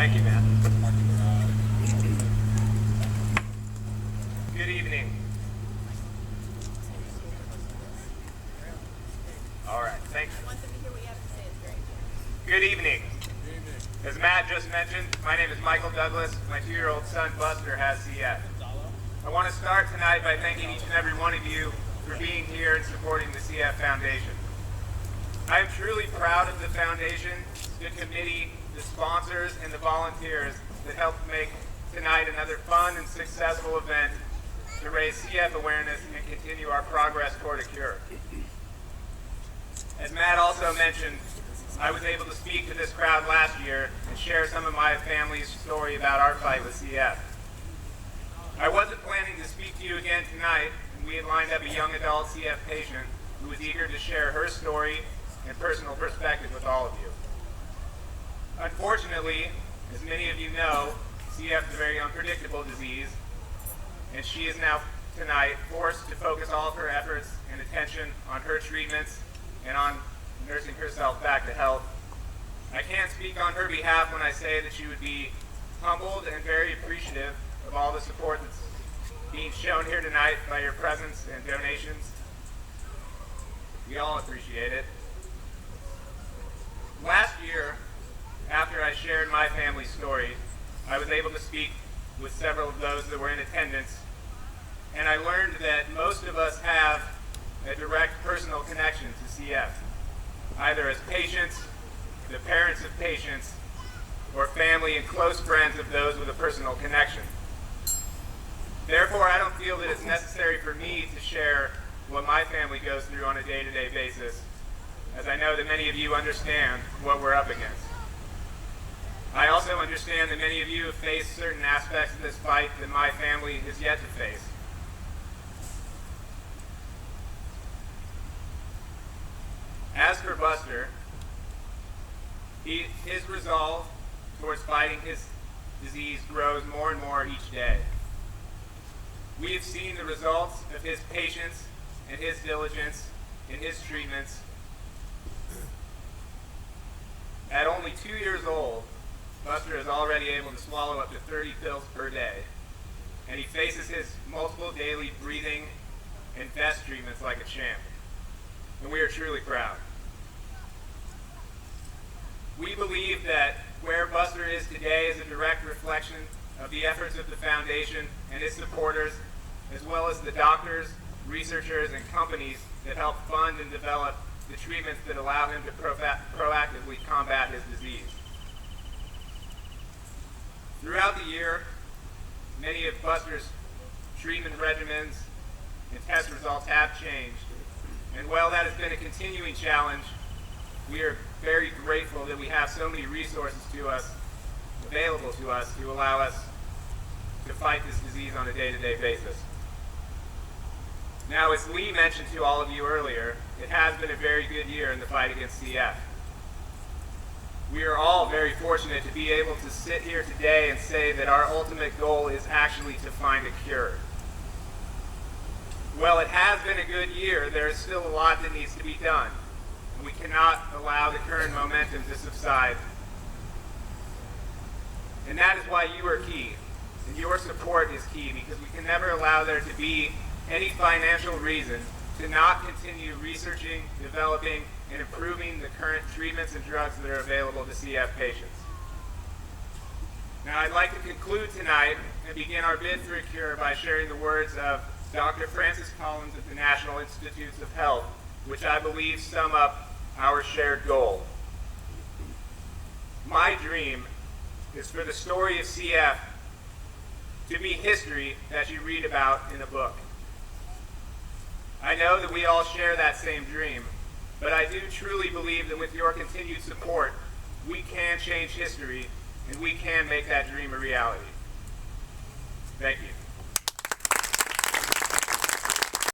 Thank you, Matt. Good evening. All right, thank you. Good evening. As Matt just mentioned, my name is Michael Douglas. My 2-year-old son, Buster, has CF. I want to start tonight by thanking each and every one of you for being here and supporting the CF Foundation. I am truly proud of the foundation, the committee, the sponsors, and the volunteers that helped make tonight another fun and successful event to raise CF awareness and continue our progress toward a cure. As Matt also mentioned, I was able to speak to this crowd last year and share some of my family's story about our fight with CF. I wasn't planning to speak to you again tonight, and we had lined up a young adult CF patient who was eager to share her story and personal perspective with all of you. Unfortunately, as many of you know, CF is a very unpredictable disease, and she is now tonight forced to focus all of her efforts and attention on her treatments and on nursing herself back to health. I can't speak on her behalf when I say that she would be humbled and very appreciative of all the support that's being shown here tonight by your presence and donations. We all appreciate it. Last year, after I shared my family's story, I was able to speak with several of those that were in attendance, and I learned that most of us have a direct personal connection to CF, either as patients, the parents of patients, or family and close friends of those with a personal connection. Therefore, I don't feel that it's necessary for me to share what my family goes through on a day-to-day basis, as I know that many of you understand what we're up against. I also understand that many of you have faced certain aspects of this fight that my family has yet to face. As for Buster, his resolve towards fighting his disease grows more and more each day. We have seen the results of his patience and his diligence in his treatments. At only 2 years old, Buster is already able to swallow up to 30 pills per day, and he faces his multiple daily breathing and vest treatments like a champ. And we are truly proud. We believe that where Buster is today is a direct reflection of the efforts of the foundation and its supporters, as well as the doctors, researchers, and companies that help fund and develop the treatments that allow him to proactively combat his disease. Throughout the year, many of Buster's treatment regimens and test results have changed. And while that has been a continuing challenge, we are very grateful that we have so many resources available to us to allow us to fight this disease on a day-to-day basis. Now, as Lee mentioned to all of you earlier, it has been a very good year in the fight against CF. We are all very fortunate to be able to sit here today and say that our ultimate goal is actually to find a cure. While it has been a good year, there is still a lot that needs to be done. And we cannot allow the current momentum to subside. And that is why you are key. And your support is key, because we can never allow there to be any financial reason to not continue researching, developing, and improving the current treatments and drugs that are available to CF patients. Now, I'd like to conclude tonight and begin our bid for a cure by sharing the words of Dr. Francis Collins at the National Institutes of Health, which I believe sum up our shared goal. My dream is for the story of CF to be history that you read about in a book. I know that we all share that same dream, but I do truly believe that with your continued support, we can change history and we can make that dream a reality. Thank you.